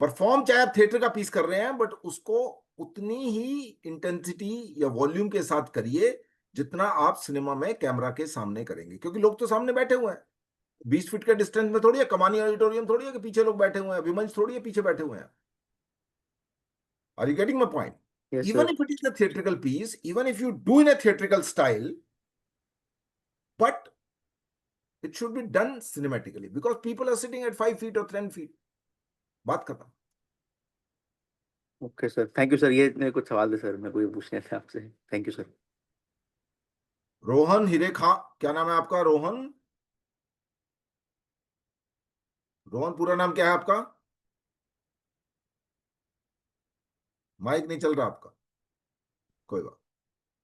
परफॉर्म चाहे आप थिएटर का पीस कर रहे हैं, बट उसको उतनी ही इंटेंसिटी या वॉल्यूम के साथ करिए जितना आप सिनेमा में कैमरा के सामने करेंगे, क्योंकि लोग तो सामने बैठे हुए हैं। 20 फीट के डिस्टेंस में थोड़ी है, कमानी ऑडिटोरियम थोड़ी है कि पीछे लोग बैठे हुए हैं, अभिमंच थोड़ी है पीछे बैठे हुए हैं। Are you getting my point? Yes Even sir. if it is a theatrical piece, even if you do in a theatrical style, but it should be done cinematically because people are sitting at 5 feet or 10 feet. बात खत्म। Okay sir, thank you sir, ये मेरे कुछ सवाल थे sir, मेरे को ये पूछने थे आपसे। Thank you sir. रोहन हिरे खां, क्या नाम है आपका? रोहन, रोहन पूरा नाम क्या है आपका? माइक नहीं चल रहा आपका, कोई बात।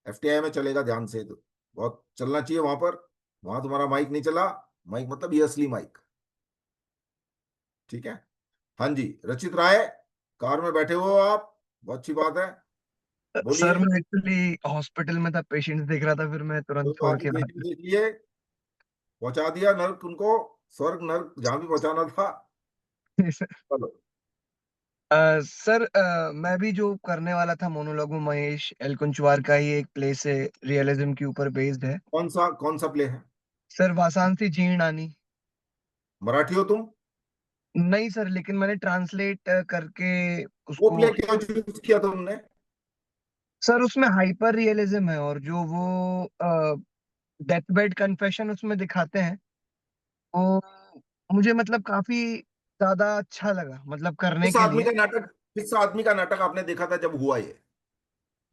एफटीआई में चलेगा, ध्यान से, तो बहुत चलना चाहिए वहां पर। वहां तुम्हारा माइक नहीं चला, माइक मतलब ये असली माइक। ठीक है। हाँ जी, रचित राय, कार में बैठे हो आप, बहुत अच्छी बात है, बोलिए। सर मैं एक्चुअली हॉस्पिटल में था, पेशेंट्स देख रहा था, फिर मैं कोई तुरंत छोड़ बात नहीं, के आ पेशेंट देखिए, पहुंचा दिया नर्क उनको, स्वर्ग नर्क जहां भी पहुंचाना था। गया। चलो। सर मैं भी जो करने वाला था मोनोलॉग में महेश एल कुंचवार का ही एक प्ले से रियलिज्म के ऊपर बेस्ड है। कौन सा प्ले है? सर वासांसी जीर्णानी। मराठी हो तुम? नहीं सर, लेकिन मैंने ट्रांसलेट करके वो उसको। प्ले क्यों चूज किया तुमने? सर उसमें हाइपर रियलिज्म है, और जो वो डेथ बेड कन्फेशन उसमें दिखाते हैं, वो मुझे मतलब काफी ज्यादा अच्छा लगा, मतलब करने किस के आदमी लिए। का नाटक, किस आदमी का नाटक आपने देखा था जब हुआ ये?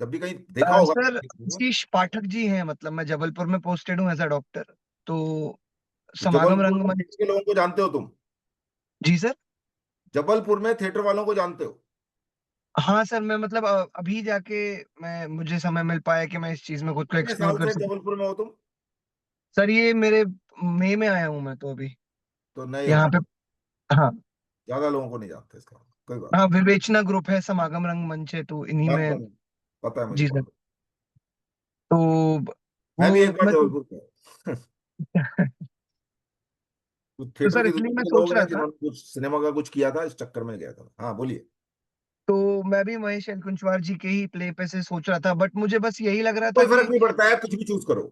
जब भी कहीं देखा होगा। सर आशीष पाठक जी हैं, मतलब मैं जबलपुर में पोस्टेड हूँ एज अ डॉक्टर। तो तो समागम जबलपुर में रंगमंच। थिएटर के लोगों को जानते हो तुम? जी सर। जबलपुर में थिएटर वालों को जानते हो? हाँ सर, मैं मतलब अभी जाके मैं मुझे समय मिल पाया कि मैं इस चीज में खुद को कितने एक्सप्लोर साल कर से सकूं। जबलपुर में हो तुम? सर ये मेरे मई में आया हूँ मैं तो अभी तो नए हो यहाँ पे। मतलब, हाँ। ज्यादा लोगों को नहीं जानते इसका मतलब। कोई बात हाँ, विवेचना ग्रुप है, समागम रंगमंच है, तो इन्हीं नहीं, में। पता है मुझे जी कौन सर। है। तो मैं भी एक वो बार मैं तो, जबलपुर गया। कुछ तो थिएटर सर की इसलिए दुनिया मैं के सोच लोग रहा हैं था। जिन्होंने कुछ सिनेमा का कुछ किया था, इस चक्कर में गया था। हाँ बोलिए। तो मैं भी महेश एल कुंचवार जी के ही प्ले पे से सोच रहा था, बट मुझे बस यही लग रहा था कोई फर्क कि नहीं पड़ता है, कुछ भी चूज करो।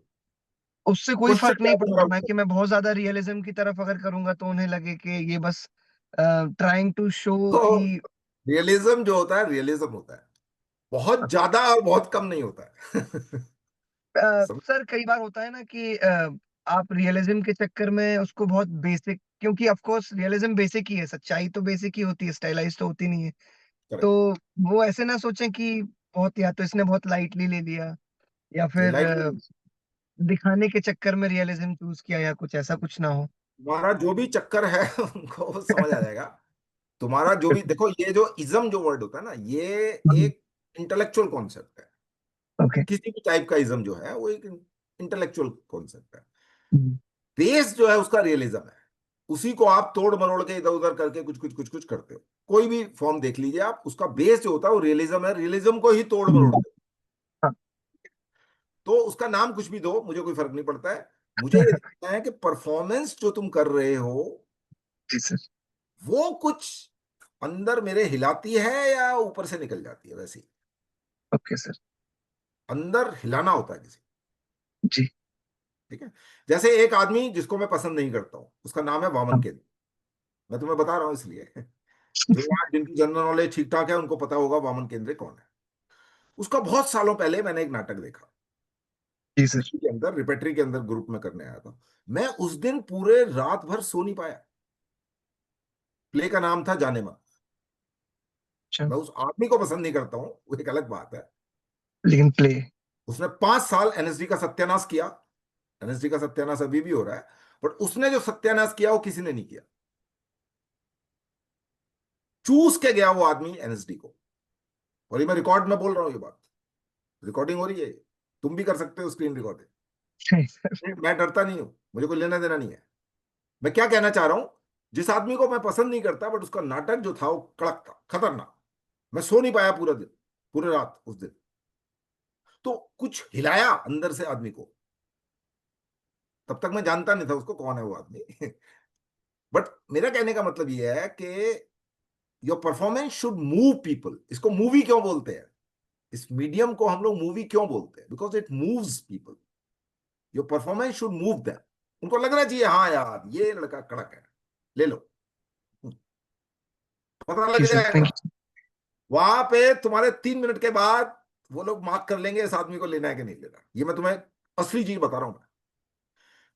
उससे कोई क्वेश्चन फर्क क्या नहीं है पड़ता तुम्हारा ना उसका? कि मैं बहुत ज्यादा रियलिज्म की तरफ अगर करूंगा तो उन्हें लगे कि ये बस ट्राइंग टू शो तो कि रियलिज्म जो होता है, रियलिज्म होता है, बहुत ज्यादा और बहुत कम नहीं होता है। समझ? सर कई बार होता है ना कि आप रियलिज्म के चक्कर में उसको बहुत बेसिक, क्योंकि ऑफ कोर्स रियलिज्म बेसिक ही है, सच्चाई तो बेसिक ही होती है, स्टाइलाइज तो होती नहीं है। तो करेक्ट। वो ऐसे ना सोचें कि बहुत, या तो इसने बहुत लाइटली ले लिया, या नहीं, फिर लाइट दिखाने के चक्कर में रियलिज्म चूज किया, या कुछ ऐसा कुछ ना हो। तुम्हारा जो भी चक्कर है उनको वो समझ आ जाएगा। तुम्हारा जो भी, देखो ये जो इज्म जो वर्ड होता है ना, ये एक इंटेलेक्चुअल कॉन्सेप्ट है। ओके। किसी भी टाइप का इज्म जो है वो एक इंटेलेक्चुअल कॉन्सेप्ट है। बेस जो है उसका रियलिज्म है। उसी को आप तोड़ मरोड़ के इधर उधर करके कुछ कुछ कुछ कुछ करते हो। कोई भी फॉर्म देख लीजिए आप, उसका बेस जो होता है वो रियलिज्म है। रियलिज्म को ही तोड़ मरोड़ते हो। हाँ। तो उसका नाम कुछ भी दो, मुझे कोई फर्क नहीं पड़ता है। मुझे ये देखना है कि परफॉर्मेंस जो तुम कर रहे हो जी सर। वो कुछ अंदर मेरे हिलाती है या ऊपर से निकल जाती है वैसे ही। Okay sir. अंदर हिलाना होता है किसी। जी। ठीक है। जैसे एक आदमी जिसको मैं पसंद नहीं करता हूं, उसका नाम है वामन हाँ। केंद्र। मैं तुम्हें बता रहा हूं इसलिए। जो यहाँ जिनकी जनरल नॉलेज ठीक ठाक है उनको पता होगा वामन केंद्र कौन है। उसका बहुत सालों पहले मैंने एक नाटक देखा, जी सर। के अंदर रिपेटरी के अंदर ग्रुप में करने आया था। मैं उस दिन पूरे रात भर सो नहीं पाया। प्ले का नाम था जाने मन। अच्छा। मैं उस आदमी को पसंद नहीं करता हूं, वो एक अलग बात है। लेकिन प्ले। उसने 5 साल एनएसडी का सत्यानाश किया। एनएसडी का सत्यानाश अभी भी हो रहा है, बट उसने जो सत्यानाश किया वो किसी ने नहीं किया। चूस के गया वो आदमी एनएसडी को। और ये मैं रिकॉर्ड में बोल रहा हूँ, ये बात रिकॉर्डिंग हो रही है। तुम भी कर सकते हो स्क्रीन रिकॉर्डिंग। नहीं सर। मैं डरता नहीं हूं, मुझे कोई लेना देना नहीं है। मैं क्या कहना चाह रहा हूं, जिस आदमी को मैं पसंद नहीं करता बट उसका नाटक जो था वो कड़क था, खतरनाक। मैं सो नहीं पाया पूरा दिन, पूरे रात उस दिन। तो कुछ हिलाया अंदर से आदमी को। तब तक मैं जानता नहीं था उसको कौन है वो आदमी। बट मेरा कहने का मतलब ये है कि your performance should move people. इसको मूवी क्यों बोलते हैं? इस मीडियम को हम लोग मूवी क्यों बोलते हैं? Because it moves people. Your performance should move them. उनको लगना चाहिए हाँ यार ये लड़का कड़क है, ले लो। पता जी लग सर, थैंक जाएगा। यू। वहां पे तुम्हारे 3 मिनट के बाद वो लोग मार्क कर लेंगे इस आदमी को लेना है कि नहीं लेना। ये मैं तुम्हें असली चीज बता रहा हूं। मैं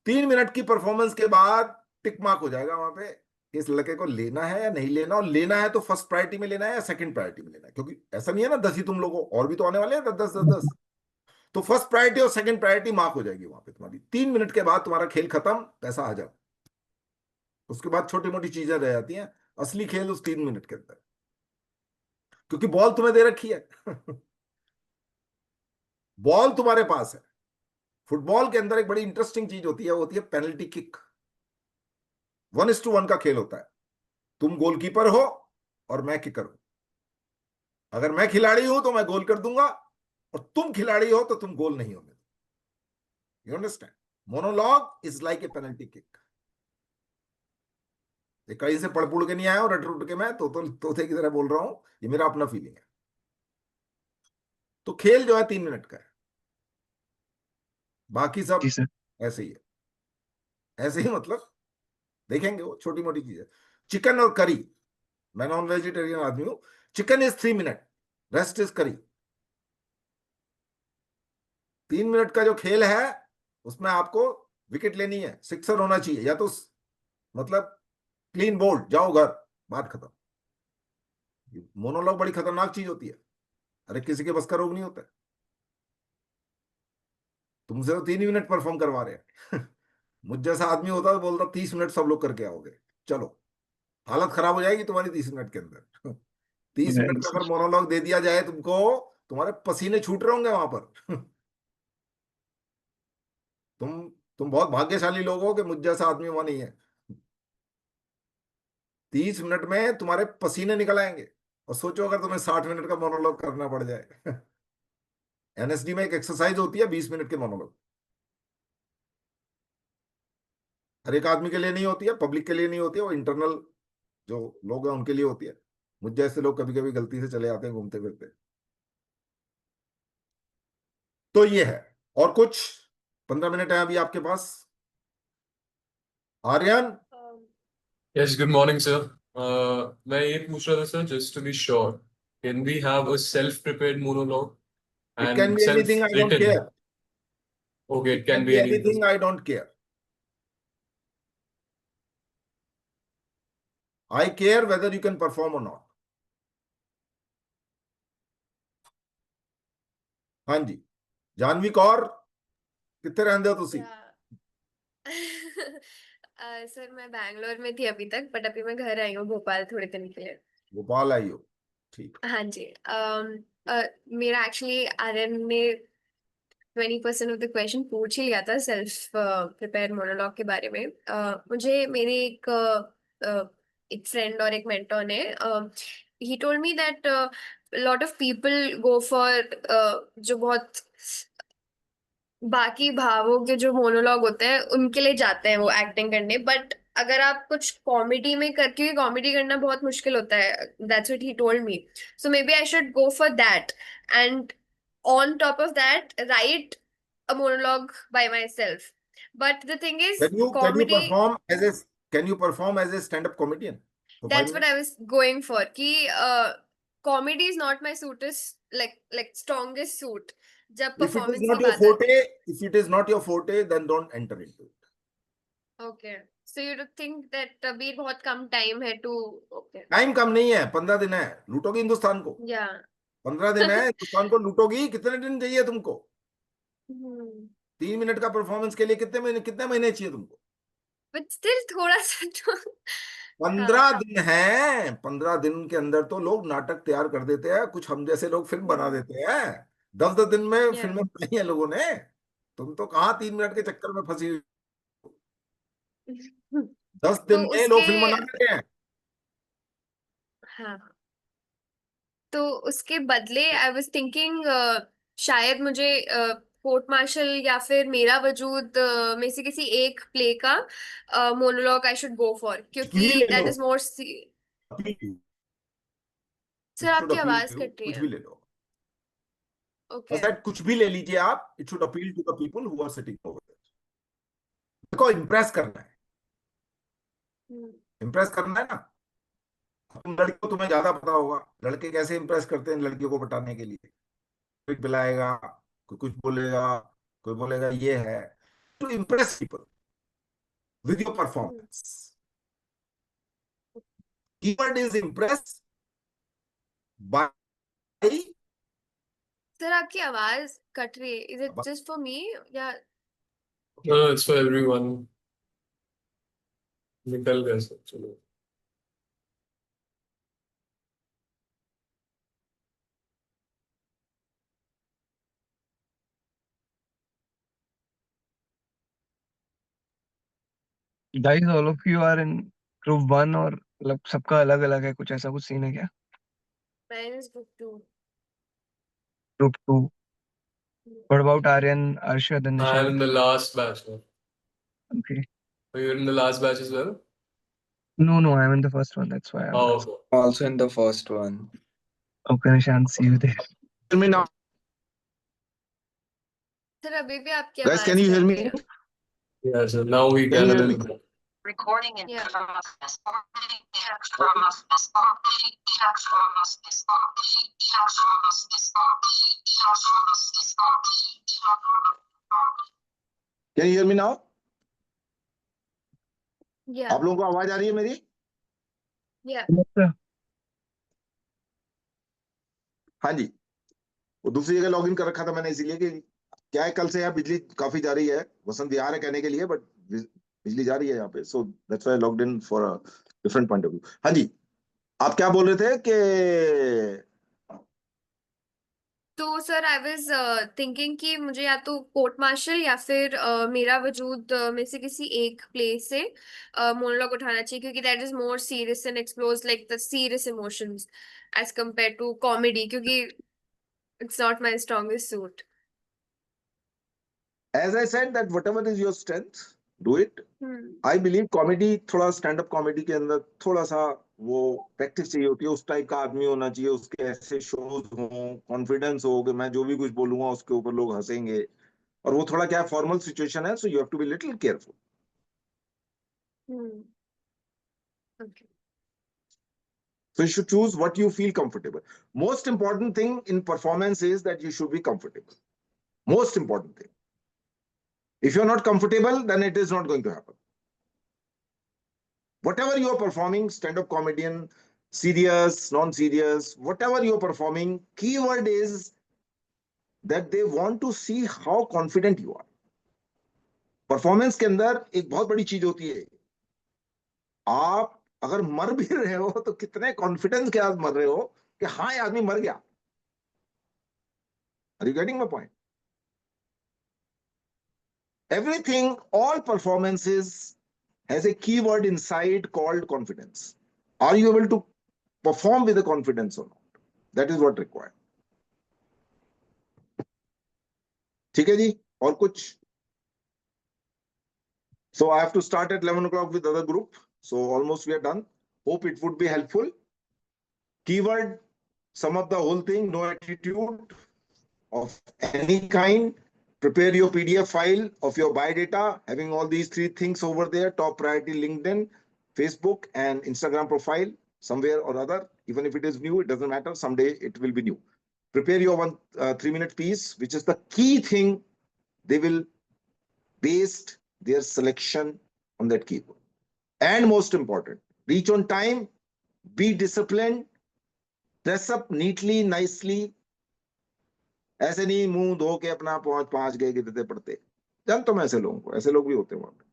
3 मिनट की परफॉर्मेंस के बाद टिक मार्क हो जाएगा वहां पे कि इस लड़के को लेना है या नहीं लेना। और लेना है तो फर्स्ट प्रायोरिटी में लेना है या सेकंड प्रायोरिटी में लेना है, क्योंकि ऐसा नहीं है ना 10 ही तुम लोगों, और भी तो आने वाले हैं 10 10 10 10। तो फर्स्ट प्रायोरिटी और सेकंड प्रायोरिटी मार्क हो जाएगी वहां पे तुम्हारी। 3 मिनट के बाद तुम्हारा खेल खत्म, पैसा आ जाओ। उसके बाद छोटी मोटी चीजें रह जाती हैं। असली खेल उस 3 मिनट के अंदर, क्योंकि बॉल तुम्हें दे रखी है। बॉल तुम्हारे पास है। फुटबॉल के अंदर एक बड़ी इंटरेस्टिंग चीज होती है, वो होती है पेनल्टी किक। 1:1 का खेल होता है। तुम गोलकीपर हो और मैं किकर हूं। अगर मैं खिलाड़ी हूं तो मैं गोल कर दूंगा, और तुम खिलाड़ी हो तो तुम गोल नहीं होने। You understand? Monologue is like a penalty kick. ये कहीं से पढ़ पुढ़ के नहीं आया हूं, रट रुट के मैं तोते की तरह बोल रहा हूं। ये मेरा अपना फीलिंग है। तो खेल जो है 3 मिनट का है, बाकी जी सब सर। ऐसे ही है। ऐसे ही मतलब देखेंगे वो छोटी मोटी चीजें। चिकन और करी, मैं नॉन वेजिटेरियन आदमी हूं। Chicken is 3 minute, rest is करी। 3 मिनट का जो खेल है उसमें आपको विकेट लेनी है, सिक्सर होना चाहिए, या तो मतलब क्लीन बोल्ड, जाओ घर, बात खत्म। मोनोलॉग बड़ी खतरनाक चीज होती है। अरे किसी के बस का रोग नहीं होता है। तुमसे तो 3 ही मिनट परफॉर्म करवा रहे हैं। मुझ जैसा आदमी होता तो बोलता 30 मिनट सब लोग करके आओगे, चलो हालत खराब हो जाएगी तुम्हारी 30 मिनट के अंदर। 30 मिनट का अगर मोनोलॉग दे दिया जाए तुमको, तुम्हारे पसीने छूट रहे होंगे वहां पर। तुम तुम बहुत भाग्यशाली लोग हो कि मुझ जैसा आदमी वहां नहीं है। 30 मिनट में तुम्हारे पसीने निकल आएंगे। और सोचो अगर तुम्हें 60 मिनट का मोनोलॉग करना पड़ जाए। एनएसडी में एक एक्सरसाइज होती है 20 मिनट के मोनोलॉग। हर एक आदमी के लिए नहीं होती है, पब्लिक के लिए नहीं होती है, वो इंटरनल जो लोग हैं उनके लिए होती है। मुझ जैसे लोग कभी कभी गलती से चले आते हैं घूमते फिरते। तो ये है। और कुछ? 15 मिनट है अभी आपके पास। Aryan. Yes, good morning, sir. मैं ये पूछ रहा था sir, just to be sure, can we have a self-prepared monologue it can and be anything, I don't self-written? Care. Okay, it it can can be be anything. Anything, I don't care. I care whether you can perform और not. हाँ जी। जानवी कौर, कितने रहंदे हो तुसी? Sir मैं बैंगलोर में थी अभी तक, बट अभी मैं घर आई हूँ भोपाल थोड़े दिन के लिए। भोपाल आई हो? ठीक। हाँ जी। मेरा एक्चुअली आर्यन ने 20% ऑफ द क्वेश्चन पूछ ही लिया था सेल्फ प्रिपेयर मोनोलॉग के बारे में। मुझे मेरे एक फ्रेंड और एक मेंटर ने ही told me that lot of people go for जो बहुत बाकी भावों के जो मोनोलॉग होते हैं उनके लिए जाते हैं वो एक्टिंग करने। बट अगर आप कुछ कॉमेडी में कर, क्योंकि कॉमेडी करना बहुत मुश्किल होता है, that's what he told me. So maybe I should go for that and on top of that write a monologue by myself. But the thing is can you comedy, perform as a can you perform as a stand up comedian for five that's what minute I was going for कि comedy is not my suit, is like strongest suit जब if it is performance की not your बात आती forte, है। If it is not your forte then don't enter into it. Okay, so you think that अभी बहुत कम time है too. Okay. Time कम नहीं है, 15 दिन है, लूटोगी हिंदुस्तान को। या 15 दिन है, हिंदुस्तान को लूटोगी। कितने दिन चाहिए तुमको? बट 3 मिनट का परफॉर्मेंस के लिए कितने महीने चाहिए तुमको? स्टिल थोड़ा सा तो। पंद्रह हाँ। दिन है। 15 दिन के अंदर तो लोग नाटक तैयार कर देते हैं, कुछ हम जैसे लोग फिल्म बना देते हैं। 10-10 दिन में या फिल्में बनाई हैं लोगों ने। तुम तो कहाँ 3 मिनट के चक्कर में फंसी हुई। 10 दिन तो में लोग उसके, फिल्म बना देते हैं। हाँ, तो उसके बदले आई वाज थिंकिंग शायद मुझे कोर्ट मार्शल या फिर मेरा वजूद में से किसी एक प्ले का monologue I should go for, कुछ भी क्योंकि ले लो, that is more. Sir it should आपकी अपील आवाज टू, कट रही कुछ है। भी ले लो। ओके। ऐसा कुछ भी ले लीजिए आप, it should appeal to the people who are sitting over there. देखो, इम्प्रेस करना है। इम्प्रेस करना है ना। तुम लड़कियों, तुम्हें ज्यादा पता होगा लड़के कैसे इंप्रेस करते हैं लड़कियों को पटाने के लिए। कोई पिलाएगा, कोई कुछ बोलेगा, कोई बोलेगा ये है। To impress people with your performance. Keyword is impress by. Sir आपकी आवाज कट रही है, is it just for me या? No, it's for everyone. निकल गया सब, चलो. Guys all of you are in group 1 और मतलब सबका अलग अलग है, कुछ ऐसा कुछ सीन है क्या? Minus group 2। Group 2। What about Aryan, Arshad and I'm in Nishant? the last batch now. Okay. Are you in the last batch as well? No no, I am in the first one, that's why I Oh, am okay. Also in the first one. Asking. Okay Nishant, see you there. Hear me now, sir अभी भी आपकी guys. Can आवाज you hear cut me? रही है। Yeah, so now we Can can you a hear little me? bit. Recording in या progress. Can you hear me now? या आप लोगों को आवाज आ रही है मेरी? या हाँ जी। वो दूसरी जगह लॉगिन कर रखा था मैंने, इसीलिए कि क्या है, कल से यार बिजली काफी जा रही है। वसंत विहार है कहने के लिए, बट बिजली जा रही है यहाँ पे, so that's why I logged in for a different point of view. हाँ जी, आप क्या बोल रहे थे कि तो सर आई वाज थिंकिंग कि मुझे या तो कोर्ट मार्शल या फिर मेरा वजूद में से किसी एक प्ले से मोनोलॉग उठाना चाहिए, क्योंकि that is more serious and explores like the serious emotions as compare to comedy, क्योंकि it's not my strongest suit. as I said that whatever is your strength, do it. Hmm. I believe comedy, थोड़ा stand up comedy के अंदर थोड़ा सा वो practice चाहिए होती है, उस टाइप का आदमी होना चाहिए, उसके ऐसे शोज हो, कॉन्फिडेंस हो कि मैं जो भी कुछ बोलूंगा उसके ऊपर लोग हंसेंगे, और वो थोड़ा क्या फॉर्मल सिचुएशन है, so you have to be little careful. Hmm. Okay. So you should choose what you feel comfortable. Most important thing in performance is that you should be comfortable. Most important thing. If you're not comfortable, then it is not going to happen. Whatever you are performing, stand-up comedian, serious, non-serious, whatever you are performing, keyword is that they want to see how confident you are. Performance के अंदर एक बहुत बड़ी चीज होती है, आप अगर मर भी रहे हो तो कितने कॉन्फिडेंस के साथ मर रहे हो कि हाँ ये आदमी मर गया। Are you getting my point? Everything, all performances has a keyword inside called confidence. Are you able to perform with the confidence or not? That is what required. ठीक है जी, और कुछ? So I have to start at 11 o'clock with other group. So almost we are done. Hope it would be helpful. Keyword, sum up the whole thing, no attitude of any kind. Prepare your PDF file of your biodata, having all these three things over there: top priority LinkedIn, Facebook, and Instagram profile somewhere or other. Even if it is new, it doesn't matter. Someday it will be new. Prepare your 3-minute piece, which is the key thing. They will base their selection on that keyword. And most important, reach on time, be disciplined, dress up neatly, nicely. ऐसे नहीं मुंह धो के अपना पहुंच गए गिरते पड़ते, जानता हूं ऐसे लोगों को, ऐसे लोग भी होते हैं वहां पे।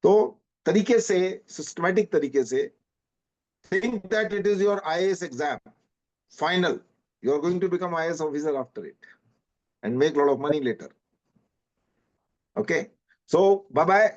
तो तरीके से, सिस्टमैटिक तरीके से, think that it is your IAS exam final, you are going to become IAS officer after it and make a lot of money later. Okay, so bye bye.